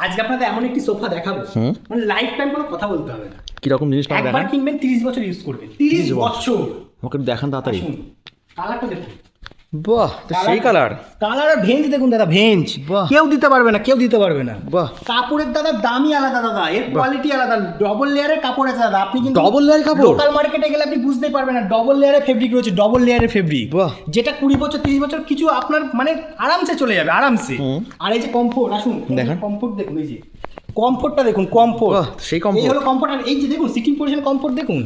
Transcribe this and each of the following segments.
আজকে আপনাদের এমন একটি সোফা দেখাবো, মানে লাইফ টাইম কোনো কথা বলতে হবে না। কিরকম জিনিস পাবেন একবার দেখান। কিনবেন 30 বছর ইউজ করবেন, 30 বছর। আমাকে একটু দেখান তাড়াতাড়ি। আসুন, কালারটা দেখুন। বাহ, তো সেই কালার। কালার ভেঞ্জ দেখুন দাদা, ভেঞ্জ। বাহ। কেউ দিতে পারবে না, কেউ দিতে পারবে না। বাহ। কাপড়ের দাদা দামই আলাদা দাদা, এর কোয়ালিটি আলাদা, ডবল লেয়ারের কাপড় আছে দাদা। আপনি কিন্তু ডবল লেয়ার কাপড়? লোকাল মার্কেটে গেলে আপনি বুঝতেই পারবেন না, ডবল লেয়ারের ফেব্রিক রয়েছে, ডবল লেয়ারের ফেব্রিক। বাহ। যেটা 20 বছর 30 বছর কিছু আপনার মানে আরামসে চলে যাবে, আরামসে। আর এই যে কমফোর্ট, আসুন দেখান। কমফোর্ট দেখুন, এই যে কমফোর্টটা দেখুন, কমফোর্ট। বাহ, সেই comfort। এই হলো কমফোর্ট। আর এই যে দেখুন সিটিং পজিশন কমফোর্ট দেখুন।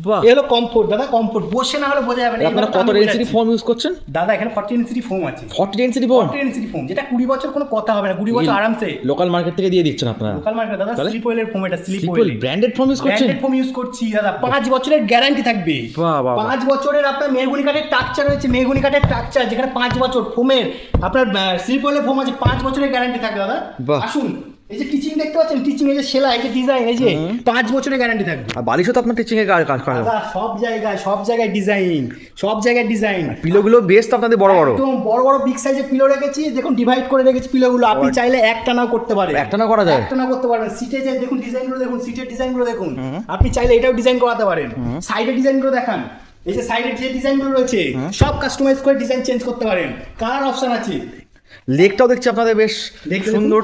বাহ। এই হলো কমফোর্ট দাদা, কমফোর্ট। বসে না হলে বোঝা যাবে না। আপনারা এবার তো কত আমি ডেনসিটি বোঝাচ্ছি। ফোম ইউজ করছেন? দাদা এখানে 40 ডেনসিটি ফোম আছে। 40 ডেনসিটি ফোম? 40 ডেনসিটি ফোম, যেটা 20 বছর কোনো কথা হবে না, 20 বছর আরামসে। লোকাল মার্কেট থেকে দিয়ে দিচ্ছেন আপনারা? লোকাল মার্কেট দাদা, তাহলে? স্লিপ ওয়েলের ফোম, এটা sleep simple well branded foam use করছেন? ব্র্যান্ডেড ফোম ইউজ করছি দাদা। 5 বছরের গ্যারান্টি থাকবে। বাহ, বাহ, বাহ। 5 বছরের আপনার মেহগনি কাঠের টাকচার রয়েছে, মেহগনি কাঠের টাকচার, যেখানে 5 বছর ফোমের আপনার স্লিপ ওয়েলের ফোম আছে, 5 বছরের গ্যারান্টি থাকবে দাদা। বাহ। আসুন, এই যে টিচিং দেখতে পাচ্ছেন, টিচিং, এই যে সেলাই, এই যে ডিজাইন, এই যে 5 বছরের গ্যারান্টি থাকবে আর বালিশও তো আপনার টিচিং এর কাজ করা। দাদা। সব জায়গায় ডিজাইন, সব জায়গায় ডিজাইন। পিলোগুলো বেশ তো আপনাদের বড় বড়। একদম বড় বড় বিগ সাইজের পিলো রেখেছি, দেখুন ডিভাইড করে রেখেছি পিলোগুলো। আপনি চাইলে একটানাও করতে পারেন। একটানা করা যায়? একটানা করতে পারবেন। সিটে যে দেখুন ডিজাইনগুলো দেখুন, সিটের ডিজাইনগুলো দেখুন। আপনি চাইলে এটাও ডিজাইন করাতে পারেন। সাইডের ডিজাইনগুলো দেখান, এই যে সাইডের যে ডিজাইনগুলো রয়েছে সব কাস্টমাইজ করে ডিজাইন চেঞ্জ করতে পারেন। কালার অপশন আছে। লেগটাও দেখছি আপনাদের বেশ দেখতে সুন্দর,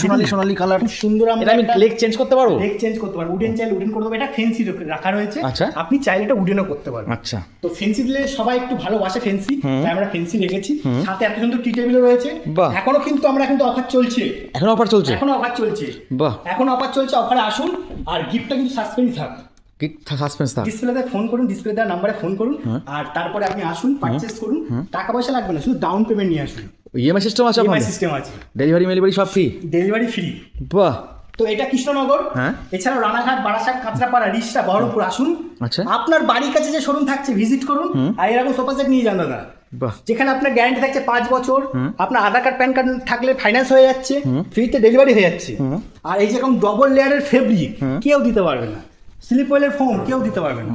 সোনালি সোনালি কালার। খুব সুন্দর। এটা আমি লেগ চেঞ্জ করতে পারবো? লেগ চেঞ্জ করতে পারবো, উডেন চাইলে উডেন করে দেবো। এটা ফেন্সি রাখা রয়েছে। আচ্ছা। আপনি চাইলে এটা উডেনও করতে পারবেন। আচ্ছা। তো ফেন্সি দিলে সবাই একটু ভালোবাসে ফেন্সি, তাই আমরা ফেন্সি রেখেছি। সাথে এত সুন্দর টি টেবিলও রয়েছে। বাহ। এখনো কিন্তু অফার চলছে। এখন অফার চলছে? এখনো অফার চলছে। বাহ। এখন অফার চলছে, অফারে আসুন। আর গিফটটা কিন্তু সাসপেন্স থাক। কি সাসপেন্স থাক? ডিসপ্লেতে ফোন করুন, ডিসপ্লে দেওয়ার নাম্বারে ফোন করুন, আর তারপরে আপনি আসুন, পারচেস করুন। টাকা পয়সা লাগবে না, শুধু ডাউন পেমেন্ট নিয়ে আসুন। ইএমআই সিস্টেম আছে ইএমআই আপনাদের? সিস্টেম আছে, ডেলিভারি মেলিভারি সব ফ্রি? Delivery free. বাহ। তো এটা কৃষ্ণনগর। হ্যাঁ। এছাড়াও রানাঘাট, বারাসাত, কাঁচরাপাড়া, রিষ্টা, বহরমপুর আসুন। আচ্ছা। আপনার বাড়ির কাছে যে শোরুম থাকছে ভিজিট করুন, আর এরকম সোফা সেট নিয়ে যান দাদা। বাহ। যেখানে আপনার গ্যারান্টি থাকছে 5 বছর। আপনার আধার কার্ড প্যান কার্ড থাকলে ফাইন্যান্স হয়ে যাচ্ছে, ফ্রিতে ডেলিভারি হয়ে যাচ্ছে। আর এই যেরকম ডবল লেয়ারের ফেব্রিক কেউ দিতে পারবে না, স্লিপ ওয়েলের ফোম কেউ দিতে পারবে না।